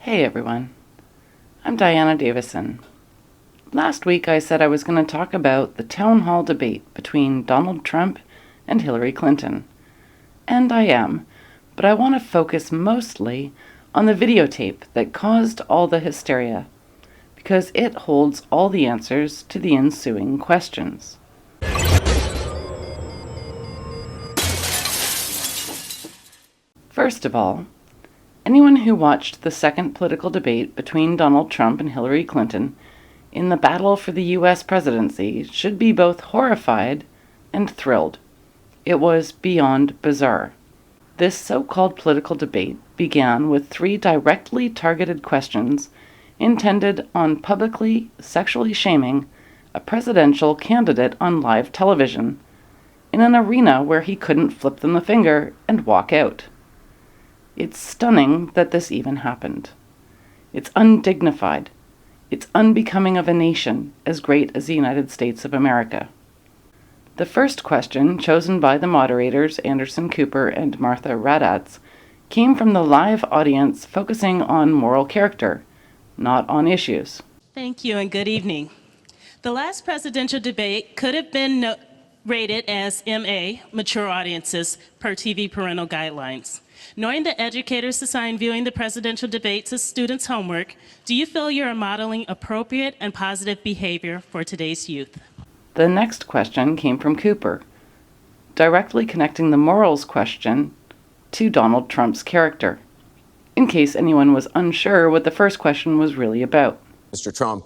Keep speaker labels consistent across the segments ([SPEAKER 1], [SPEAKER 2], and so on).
[SPEAKER 1] Hey everyone, I'm Diana Davison. Last week I said I was going to talk about the town hall debate between Donald Trump and Hillary Clinton. And I am, but I want to focus mostly on the videotape that caused all the hysteria, because it holds all the answers to the ensuing questions. First of all, anyone who watched the second political debate between Donald Trump and Hillary Clinton in the battle for the U.S. presidency should be both horrified and thrilled. It was beyond bizarre. This so-called political debate began with 3 directly targeted questions intended on publicly sexually shaming a presidential candidate on live television in an arena where he couldn't flip them the finger and walk out. It's stunning that this even happened. It's undignified. It's unbecoming of a nation as great as the United States of America. The first question, chosen by the moderators Anderson Cooper and Martha Raddatz, came from the live audience focusing on moral character, not on issues.
[SPEAKER 2] Thank you and good evening. The last presidential debate could have been rated as MA, mature audiences, per TV parental guidelines. Knowing that educators assign viewing the presidential debates as students' homework, do you feel you are modeling appropriate and positive behavior for today's youth?
[SPEAKER 1] The next question came from Cooper, directly connecting the morals question to Donald Trump's character, in case anyone was unsure what the first question was really about.
[SPEAKER 3] Mr. Trump,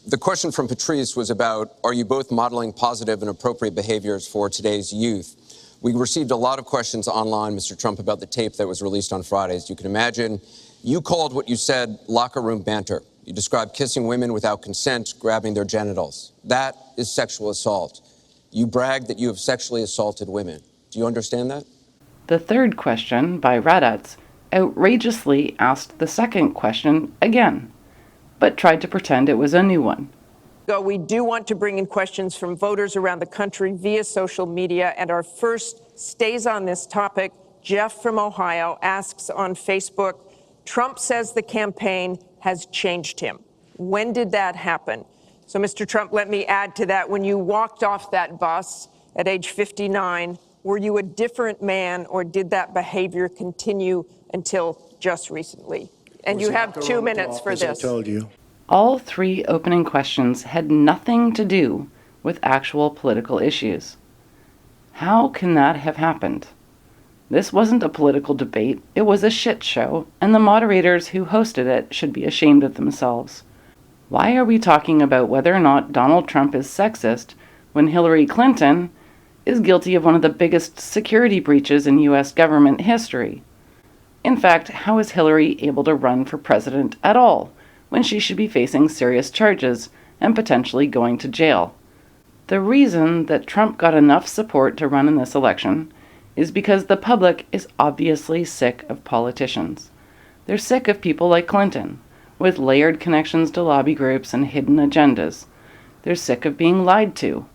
[SPEAKER 3] the question from Patrice was about, are you both modeling positive and appropriate behaviors for today's youth? We received a lot of questions online, Mr. Trump, about the tape that was released on Friday. As you can imagine, you called what you said locker room banter. You described kissing women without consent, grabbing their genitals. That is sexual assault. You bragged that you have sexually assaulted women. Do you understand that?
[SPEAKER 1] The third question, by Raddatz, outrageously asked the second question again, but tried to pretend it was a new one.
[SPEAKER 4] We do want to bring in questions from voters around the country via social media, and our first stays on this topic. Jeff from Ohio asks on Facebook, Trump says the campaign has changed him. When did that happen? So, Mr. Trump, let me add to that. When you walked off that bus at age 59, were you a different man, or did that behavior continue until just recently? And you have 2 minutes for this.
[SPEAKER 5] I told you.
[SPEAKER 1] All 3 opening questions had nothing to do with actual political issues. How can that have happened? This wasn't a political debate, it was a shit show, and the moderators who hosted it should be ashamed of themselves. Why are we talking about whether or not Donald Trump is sexist when Hillary Clinton is guilty of one of the biggest security breaches in U.S. government history? In fact, how is Hillary able to run for president at all, when she should be facing serious charges and potentially going to jail? The reason that Trump got enough support to run in this election is because the public is obviously sick of politicians. They're sick of people like Clinton, with layered connections to lobby groups and hidden agendas. They're sick of being lied to.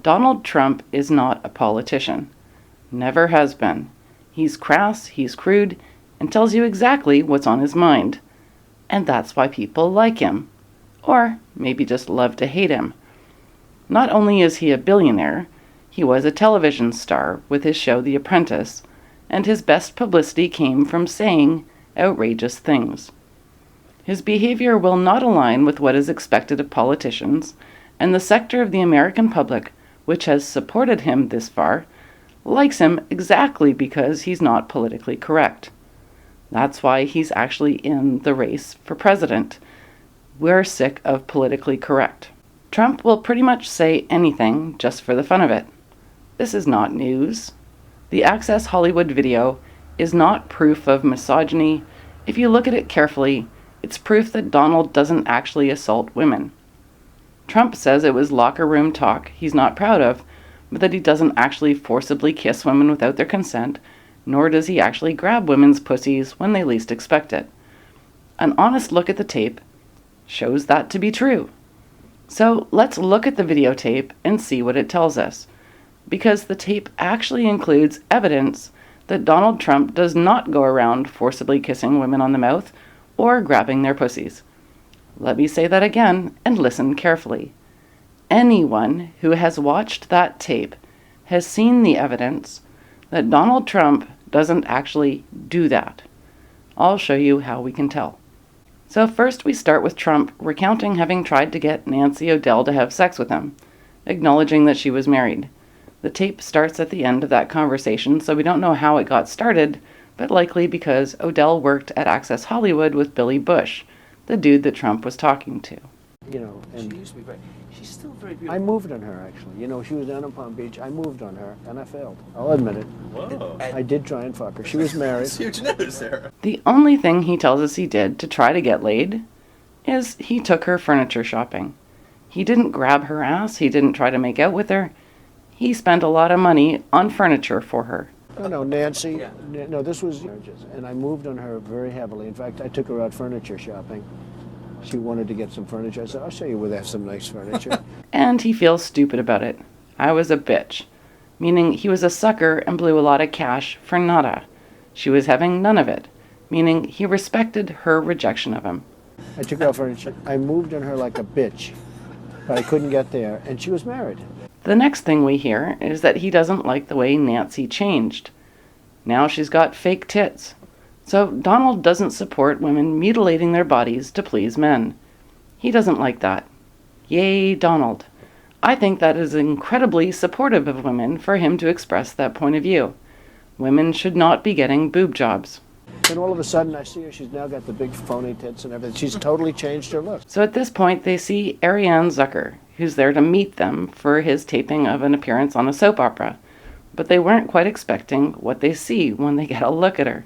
[SPEAKER 1] Donald Trump is not a politician. Never has been. He's crass, he's crude, and tells you exactly what's on his mind. And that's why people like him. Or maybe just love to hate him. Not only is he a billionaire, he was a television star with his show The Apprentice, and his best publicity came from saying outrageous things. His behavior will not align with what is expected of politicians, and the sector of the American public, which has supported him this far, likes him exactly because he's not politically correct. That's why he's actually in the race for president. We're sick of politically correct. Trump will pretty much say anything just for the fun of it. This is not news. The Access Hollywood video is not proof of misogyny. If you look at it carefully, it's proof that Donald doesn't actually assault women. Trump says it was locker room talk he's not proud of, but that he doesn't actually forcibly kiss women without their consent, nor does he actually grab women's pussies when they least expect it. An honest look at the tape shows that to be true. So let's look at the videotape and see what it tells us, because the tape actually includes evidence that Donald Trump does not go around forcibly kissing women on the mouth or grabbing their pussies. Let me say that again and listen carefully. Anyone who has watched that tape has seen the evidence that Donald Trump doesn't actually do that. I'll show you how we can tell. So first we start with Trump recounting having tried to get Nancy O'Dell to have sex with him, acknowledging that she was married. The tape starts at the end of that conversation, so we don't know how it got started, but likely because O'Dell worked at Access Hollywood with Billy Bush, the dude that Trump was talking to.
[SPEAKER 5] You know, and
[SPEAKER 6] she used to be great. She's still very beautiful.
[SPEAKER 5] I moved on her, actually. You know, she was down in Palm Beach. I moved on her, and I failed. I'll admit it.
[SPEAKER 6] Whoa.
[SPEAKER 5] I did try and fuck her. She was married.
[SPEAKER 6] That's huge news there.
[SPEAKER 1] The only thing he tells us he did to try to get laid is he took her furniture shopping. He didn't grab her ass. He didn't try to make out with her. He spent a lot of money on furniture for her.
[SPEAKER 5] No, Nancy. Yeah. No, this was marriages, and I moved on her very heavily. In fact, I took her out furniture shopping. She wanted to get some furniture. I said, I'll show you where they have some nice furniture.
[SPEAKER 1] And he feels stupid about it. I was a bitch. Meaning he was a sucker and blew a lot of cash for nada. She was having none of it. Meaning he respected her rejection of him.
[SPEAKER 5] I took her out furniture. I moved on her like a bitch, but I couldn't get there, and she was married.
[SPEAKER 1] The next thing we hear is that he doesn't like the way Nancy changed. Now she's got fake tits. So Donald doesn't support women mutilating their bodies to please men. He doesn't like that. Yay, Donald. I think that is incredibly supportive of women for him to express that point of view. Women should not be getting boob jobs.
[SPEAKER 5] And all of a sudden I see her, she's now got the big phony tits and everything. She's totally changed her look.
[SPEAKER 1] So at this point they see Arianne Zucker, who's there to meet them for his taping of an appearance on a soap opera. But they weren't quite expecting what they see when they get a look at her.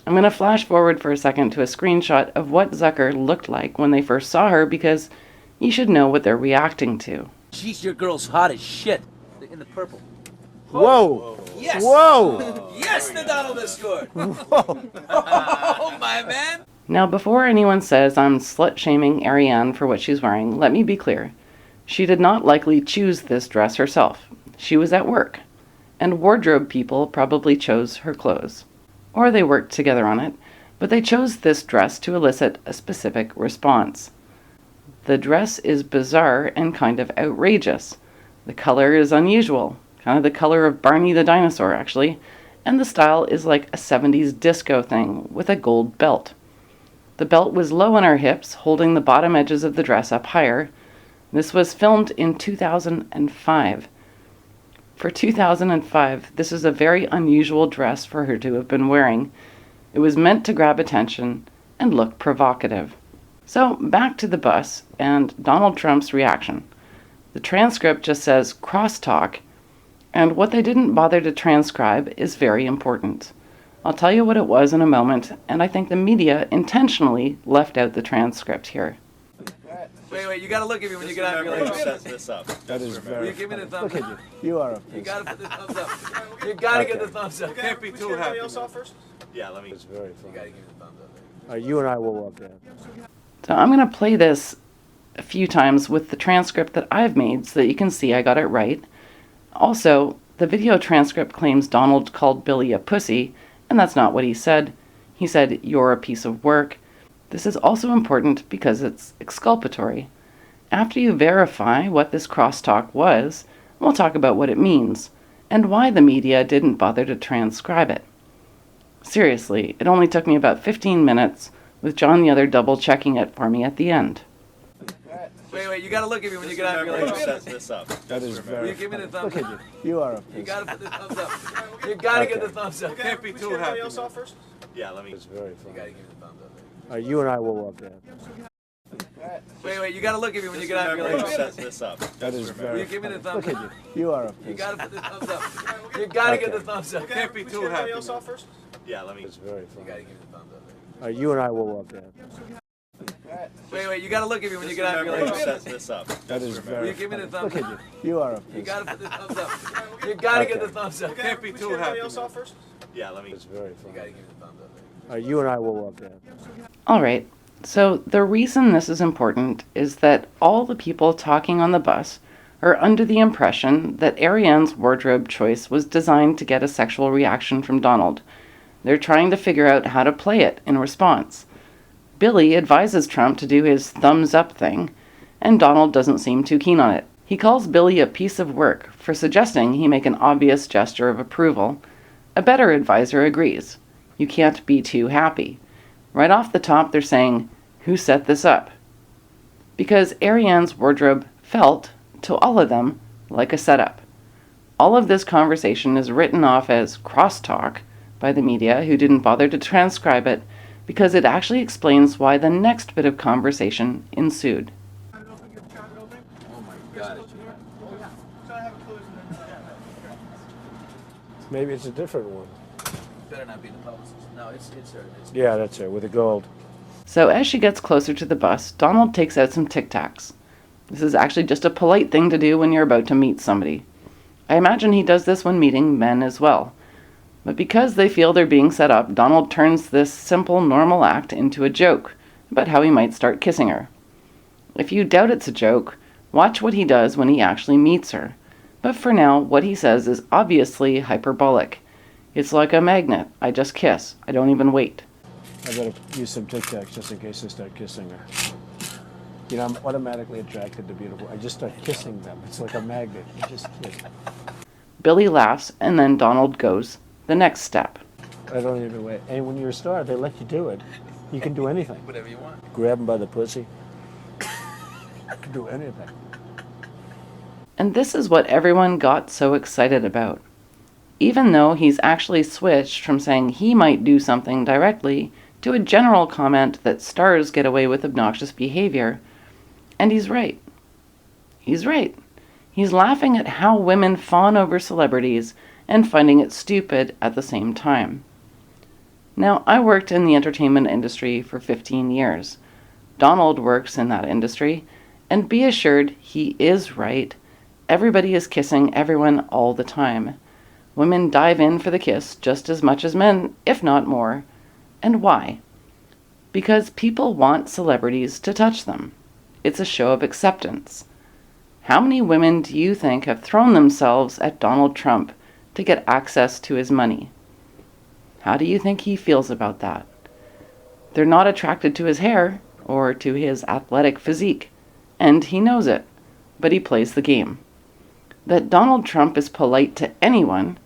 [SPEAKER 1] I'm going to flash forward for a second to a screenshot of what Zucker looked like when they first saw her, because you should know what they're reacting to.
[SPEAKER 7] Jeez, your girl's hot as shit. In the purple.
[SPEAKER 5] Whoa!
[SPEAKER 7] Yes!
[SPEAKER 5] Whoa!
[SPEAKER 7] Yes, the Donald has scored! Whoa! Oh, my man!
[SPEAKER 1] Now, before anyone says I'm slut-shaming Arianne for what she's wearing, let me be clear. She did not likely choose this dress herself. She was at work, and wardrobe people probably chose her clothes. Or they worked together on it, but they chose this dress to elicit a specific response. The dress is bizarre and kind of outrageous. The color is unusual, kind of the color of Barney the dinosaur, actually, and the style is like a 70s disco thing with a gold belt. The belt was low on her hips, holding the bottom edges of the dress up higher. This was filmed in 2005. For 2005, this is a very unusual dress for her to have been wearing. It was meant to grab attention and look provocative. So, back to the bus and Donald Trump's reaction. The transcript just says crosstalk, and what they didn't bother to transcribe is very important. I'll tell you what it was in a moment, and I think the media intentionally left out the transcript here.
[SPEAKER 7] Wait, you gotta look at me when you get out of your
[SPEAKER 6] Set this up.
[SPEAKER 5] That is very
[SPEAKER 7] You give me the thumbs
[SPEAKER 5] Look
[SPEAKER 7] up.
[SPEAKER 5] at you. You are a
[SPEAKER 7] You
[SPEAKER 5] piece.
[SPEAKER 7] gotta put the thumbs up. You gotta get the thumbs up. Can't be too happy.
[SPEAKER 6] Yeah, let me.
[SPEAKER 5] It's very
[SPEAKER 7] You
[SPEAKER 5] funny.
[SPEAKER 7] gotta give me the thumbs up.
[SPEAKER 5] You and I will walk out.
[SPEAKER 1] So I'm going to play this a few times with the transcript that I've made so that you can see I got it right. Also, the video transcript claims Donald called Billy a pussy, and that's not what he said. He said, "You're a piece of work." This is also important because it's exculpatory. After you verify what this crosstalk was, we'll talk about what it means, and why the media didn't bother to transcribe it. Seriously, it only took me about 15 minutes, with John the other double-checking it for me at the end.
[SPEAKER 7] Wait, you gotta look at me when you get out of your
[SPEAKER 6] Set this up.
[SPEAKER 5] That is very
[SPEAKER 7] You give me the thumbs
[SPEAKER 5] Look at
[SPEAKER 7] up.
[SPEAKER 5] you. You are a
[SPEAKER 7] You
[SPEAKER 5] piece.
[SPEAKER 7] gotta put the thumbs up. You gotta get the thumbs up. Can't be too happy.
[SPEAKER 6] Yeah, let me.
[SPEAKER 5] It's very
[SPEAKER 7] You
[SPEAKER 5] funny.
[SPEAKER 7] gotta give me the thumbs up.
[SPEAKER 5] You and I will walk out.
[SPEAKER 7] Wait, you gotta look at me when you get out of your
[SPEAKER 6] Set this up.
[SPEAKER 5] That is very
[SPEAKER 7] You give me the thumbs
[SPEAKER 5] Look at
[SPEAKER 7] up.
[SPEAKER 5] you. You are a
[SPEAKER 7] You
[SPEAKER 5] piece.
[SPEAKER 7] gotta put the thumbs up. You gotta get the thumbs up. Can't be too happy.
[SPEAKER 6] Yeah, let me.
[SPEAKER 5] It's very
[SPEAKER 7] You
[SPEAKER 5] funny.
[SPEAKER 7] gotta give me the thumbs up.
[SPEAKER 5] You and I will walk out.
[SPEAKER 7] Wait, you gotta look at me when you get out of your
[SPEAKER 6] Set this up.
[SPEAKER 5] That is very
[SPEAKER 7] You give me the thumbs
[SPEAKER 5] Look
[SPEAKER 7] up.
[SPEAKER 5] at you. You are a
[SPEAKER 7] You
[SPEAKER 5] piece.
[SPEAKER 7] gotta put the thumbs up. You gotta get the thumbs up. Can't be too happy.
[SPEAKER 6] Yeah, let me.
[SPEAKER 5] It's very
[SPEAKER 7] You
[SPEAKER 5] funny.
[SPEAKER 7] gotta give me the thumbs up.
[SPEAKER 5] You and I will walk out.
[SPEAKER 1] All right, so the reason this is important is that all the people talking on the bus are under the impression that Arianne's wardrobe choice was designed to get a sexual reaction from Donald. They're trying to figure out how to play it in response. Billy advises Trump to do his thumbs up thing, and Donald doesn't seem too keen on it. He calls Billy a piece of work for suggesting he make an obvious gesture of approval. A better advisor agrees. You can't be too happy. Right off the top, they're saying, "Who set this up?" Because Arianne's wardrobe felt, to all of them, like a setup. All of this conversation is written off as crosstalk by the media, who didn't bother to transcribe it, because it actually explains why the next bit of conversation ensued.
[SPEAKER 7] Oh my God.
[SPEAKER 5] Maybe it's a different one.
[SPEAKER 7] Better not be the publicist. No, it's her.
[SPEAKER 5] Yeah, that's her, with the gold.
[SPEAKER 1] So as she gets closer to the bus, Donald takes out some Tic Tacs. This is actually just a polite thing to do when you're about to meet somebody. I imagine he does this when meeting men as well. But because they feel they're being set up, Donald turns this simple, normal act into a joke about how he might start kissing her. If you doubt it's a joke, watch what he does when he actually meets her. But for now, what he says is obviously hyperbolic. It's like a magnet. I just kiss. I don't even wait.
[SPEAKER 5] I better use some Tic Tacs just in case I start kissing her. You know, I'm automatically attracted to beautiful. I just start kissing them. It's like a magnet. You just kiss.
[SPEAKER 1] Billy laughs, and then Donald goes the next step.
[SPEAKER 5] I don't even wait. And when you're a star, they let you do it. You can do anything.
[SPEAKER 7] Whatever you want.
[SPEAKER 5] Grab them by the pussy. You can do anything.
[SPEAKER 1] And this is what everyone got so excited about. Even though he's actually switched from saying he might do something directly to a general comment that stars get away with obnoxious behavior. And he's right. He's right. He's laughing at how women fawn over celebrities and finding it stupid at the same time. Now, I worked in the entertainment industry for 15 years. Donald works in that industry, and be assured he is right. Everybody is kissing everyone all the time. Women dive in for the kiss just as much as men, if not more. And why? Because people want celebrities to touch them. It's a show of acceptance. How many women do you think have thrown themselves at Donald Trump to get access to his money? How do you think he feels about that? They're not attracted to his hair or to his athletic physique, and he knows it, but he plays the game. That Donald Trump is polite to anyone,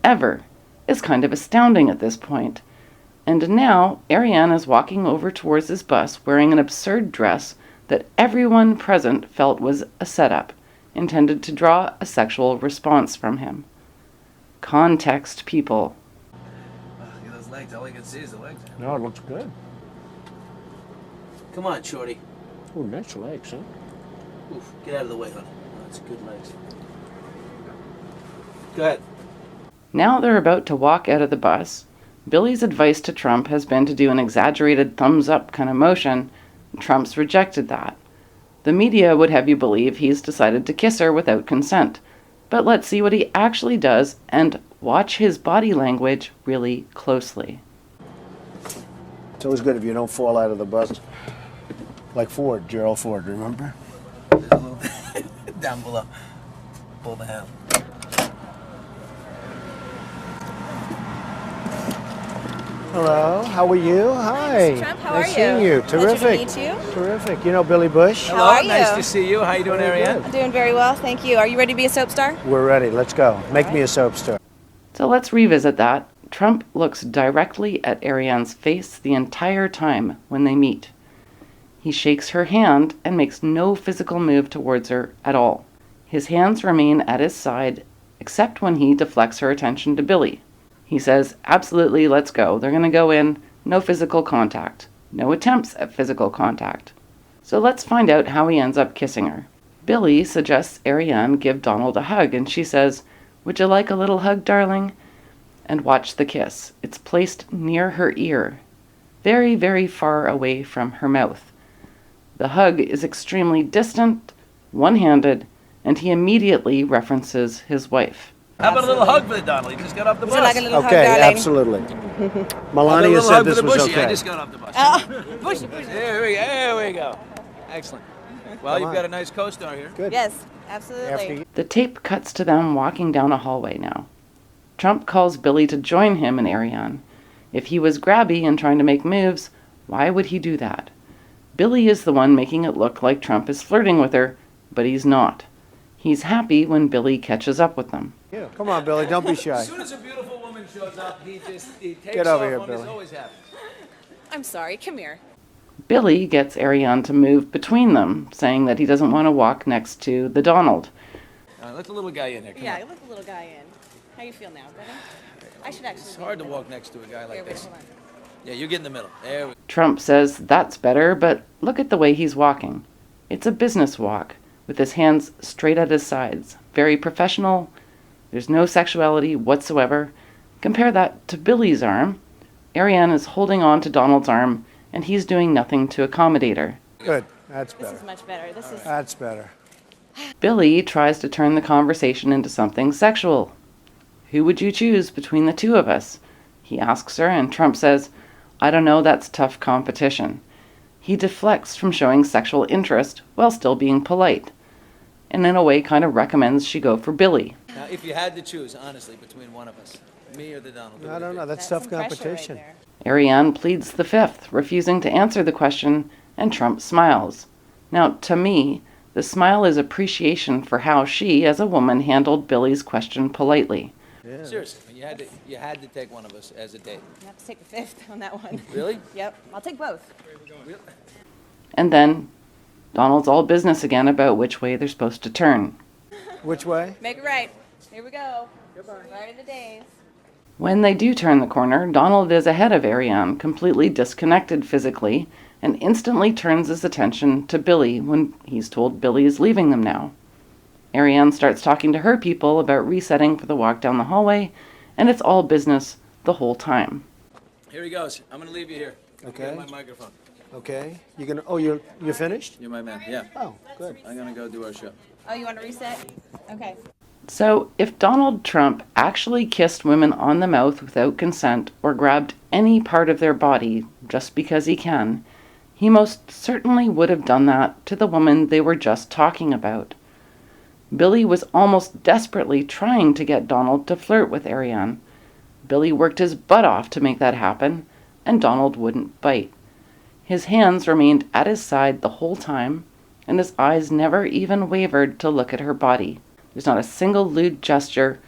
[SPEAKER 1] ever, is kind of astounding at this point. And now Arianne is walking over towards his bus wearing an absurd dress that everyone present felt was a setup, intended to draw a sexual response from him. Context, people.
[SPEAKER 7] Look at those legs. All I can see is the legs.
[SPEAKER 5] No, it looks good.
[SPEAKER 7] Come on, shorty.
[SPEAKER 5] Oh, nice legs, huh?
[SPEAKER 7] Oof. Get out of the way, honey. That's good legs. Go ahead.
[SPEAKER 1] Now they're about to walk out of the bus. Billy's advice to Trump has been to do an exaggerated thumbs up kind of motion. Trump's rejected that. The media would have you believe he's decided to kiss her without consent. But let's see what he actually does and watch his body language really closely.
[SPEAKER 5] It's always good if you don't fall out of the bus. Like Ford, Gerald Ford, remember?
[SPEAKER 7] There's a little down below. Pull the handle.
[SPEAKER 5] Hello, how are you? Hi.
[SPEAKER 8] Mr. Trump, how
[SPEAKER 5] nice
[SPEAKER 8] are
[SPEAKER 5] seeing
[SPEAKER 8] you?
[SPEAKER 5] you.
[SPEAKER 8] Pleasure to
[SPEAKER 5] Terrific.
[SPEAKER 8] meet you.
[SPEAKER 5] Terrific. You know Billy Bush?
[SPEAKER 8] How are you?
[SPEAKER 7] Nice to see you. How you doing,
[SPEAKER 5] Very
[SPEAKER 7] Arianne?
[SPEAKER 5] good.
[SPEAKER 8] I'm doing very well, thank you. Are you ready to be a soap star?
[SPEAKER 5] We're ready. Let's go. Make me a soap star.
[SPEAKER 1] So let's revisit that. Trump looks directly at Arianne's face the entire time when they meet. He shakes her hand and makes no physical move towards her at all. His hands remain at his side, except when he deflects her attention to Billy. He says, absolutely, let's go. They're going to go in. No physical contact. No attempts at physical contact. So let's find out how he ends up kissing her. Billy suggests Arianne give Donald a hug, and she says, would you like a little hug, darling? And watch the kiss. It's placed near her ear, very, very far away from her mouth. The hug is extremely distant, one-handed, and he immediately references his wife.
[SPEAKER 7] How about a little hug for the Donald? He just got off the
[SPEAKER 8] Would
[SPEAKER 7] bus.
[SPEAKER 8] you like a little
[SPEAKER 5] Okay,
[SPEAKER 8] hug, darling?
[SPEAKER 5] absolutely.
[SPEAKER 7] How about a
[SPEAKER 5] Melania
[SPEAKER 7] little
[SPEAKER 5] said
[SPEAKER 7] hug for
[SPEAKER 5] this
[SPEAKER 7] the
[SPEAKER 5] was
[SPEAKER 7] bushy? I
[SPEAKER 5] okay.
[SPEAKER 7] just got off the bus.
[SPEAKER 8] Bushy, bushy.
[SPEAKER 7] There we go. Excellent. Well,
[SPEAKER 5] Come
[SPEAKER 7] you've
[SPEAKER 5] on.
[SPEAKER 7] got a nice co-star here.
[SPEAKER 5] Good.
[SPEAKER 8] Yes, absolutely.
[SPEAKER 5] After you.
[SPEAKER 1] The tape cuts to them walking down a hallway now. Trump calls Billy to join him and Arianne. If he was grabby and trying to make moves, Why would he do that? Billy is the one making it look like Trump is flirting with her, but he's not. He's happy when Billy catches up with them.
[SPEAKER 5] Yeah, come on, Billy, don't be shy.
[SPEAKER 7] As soon as a beautiful woman shows up, he takes
[SPEAKER 5] Get over
[SPEAKER 7] off
[SPEAKER 5] here,
[SPEAKER 7] on
[SPEAKER 5] Billy.
[SPEAKER 7] He's always happy.
[SPEAKER 8] I'm sorry. Come here.
[SPEAKER 1] Billy gets Arianne to move between them, saying that he doesn't want to walk next to the Donald.
[SPEAKER 7] Let the little guy in there. Come
[SPEAKER 8] Yeah,
[SPEAKER 7] on.
[SPEAKER 8] let the little guy in. How you feel now, better? I should actually.
[SPEAKER 7] It's hard to walk next to a guy like
[SPEAKER 8] Here, wait,
[SPEAKER 7] this.
[SPEAKER 8] hold on.
[SPEAKER 7] Yeah, you get in the middle. There we
[SPEAKER 1] Trump says that's better, but look at the way he's walking. It's a business walk, with his hands straight at his sides. Very professional. There's no sexuality whatsoever. Compare that to Billy's arm. Arianne is holding on to Donald's arm, and he's doing nothing to accommodate her.
[SPEAKER 5] Good, that's
[SPEAKER 8] This
[SPEAKER 5] better.
[SPEAKER 8] is much better. This is.
[SPEAKER 5] That's better.
[SPEAKER 1] Billy tries to turn the conversation into something sexual. Who would you choose between the two of us? He asks her, and Trump says, I don't know, that's tough competition. He deflects from showing sexual interest while still being polite, and in a way kind of recommends she go for Billy.
[SPEAKER 7] Now, if you had to choose, honestly, between one of us, me or the Donald,
[SPEAKER 5] I don't know, that's
[SPEAKER 8] some
[SPEAKER 5] tough
[SPEAKER 8] pressure right
[SPEAKER 5] competition.
[SPEAKER 8] there.
[SPEAKER 1] Arianne pleads the fifth, refusing to answer the question, and Trump smiles. Now, to me, the smile is appreciation for how she, as a woman, handled Billy's question politely.
[SPEAKER 5] Yeah.
[SPEAKER 7] Seriously, you had to take one of us as a date.
[SPEAKER 8] You have to take the fifth on that one.
[SPEAKER 7] Really?
[SPEAKER 8] Yep. I'll take both.
[SPEAKER 1] And then, Donald's all business again about which way they're supposed to turn.
[SPEAKER 5] Which way?
[SPEAKER 8] Make it right. Here we go. Goodbye. Right in the days.
[SPEAKER 1] When they do turn the corner, Donald is ahead of Arianne, completely disconnected physically, and instantly turns his attention to Billy when he's told Billy is leaving them now. Arianne starts talking to her people about resetting for the walk down the hallway, and it's all business the whole time.
[SPEAKER 7] Here he goes. I'm going to leave you here.
[SPEAKER 5] Okay.
[SPEAKER 7] Get my microphone.
[SPEAKER 5] Okay. You're gonna. Oh, you're finished?
[SPEAKER 7] You're my man. Yeah.
[SPEAKER 5] Oh, good.
[SPEAKER 7] I'm going to go do our show.
[SPEAKER 8] Oh, you want to reset? Okay.
[SPEAKER 1] So, if Donald Trump actually kissed women on the mouth without consent or grabbed any part of their body just because he can, he most certainly would have done that to the woman they were just talking about. Billy was almost desperately trying to get Donald to flirt with Arianne. Billy worked his butt off to make that happen, and Donald wouldn't bite. His hands remained at his side the whole time, and his eyes never even wavered to look at her body. There's not a single lewd gesture.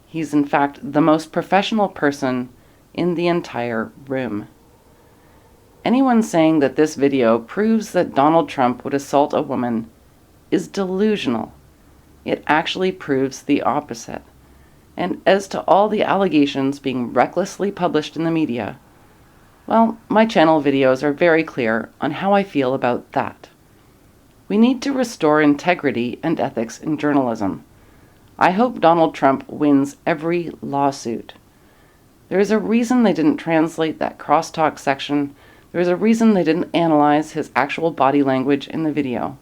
[SPEAKER 1] He's in fact the most professional person in the entire room. Anyone saying that this video proves that Donald Trump would assault a woman is delusional. It actually proves the opposite. And as to all the allegations being recklessly published in the media, well, my channel videos are very clear on how I feel about that. We need to restore integrity and ethics in journalism. I hope Donald Trump wins every lawsuit. There is a reason they didn't translate that crosstalk section. There is a reason they didn't analyze his actual body language in the video.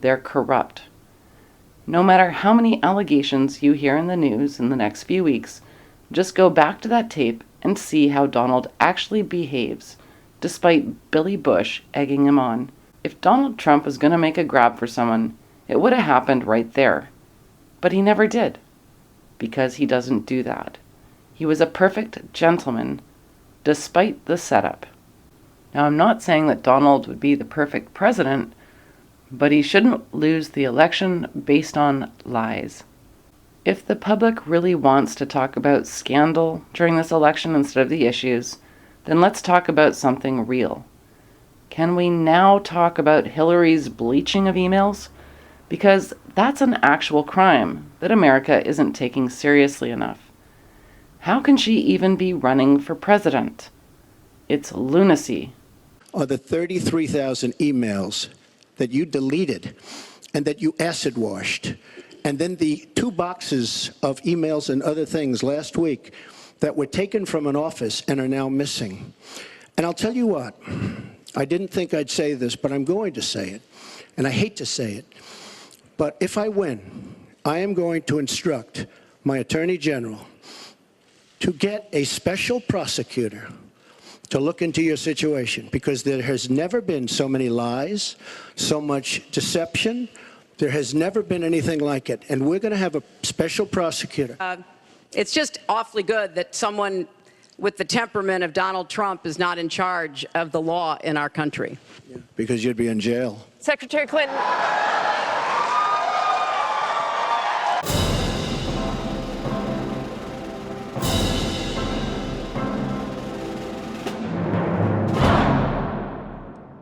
[SPEAKER 1] They're corrupt. No matter how many allegations you hear in the news in the next few weeks, just go back to that tape and see how Donald actually behaves, despite Billy Bush egging him on. If Donald Trump was going to make a grab for someone, it would have happened right there. But he never did, because he doesn't do that. He was a perfect gentleman, despite the setup. Now, I'm not saying that Donald would be the perfect president, but he shouldn't lose the election based on lies. If the public really wants to talk about scandal during this election instead of the issues, then let's talk about something real. Can we now talk about Hillary's bleaching of emails? Because that's an actual crime that America isn't taking seriously enough. How can she even be running for president? It's lunacy.
[SPEAKER 9] Are the 33,000 emails that you deleted and that you acid washed, and then the 2 boxes of emails and other things last week that were taken from an office and are now missing. And I'll tell you what, I didn't think I'd say this, but I'm going to say it, and I hate to say it, but if I win, I am going to instruct my Attorney General to get a special prosecutor to look into your situation, because there has never been so many lies, so much deception. There has never been anything like it. And we're going to have a special prosecutor.
[SPEAKER 10] It's just awfully good that someone with the temperament of Donald Trump is not in charge of the law in our country?
[SPEAKER 9] Because you'd be in jail.
[SPEAKER 4] Secretary Clinton.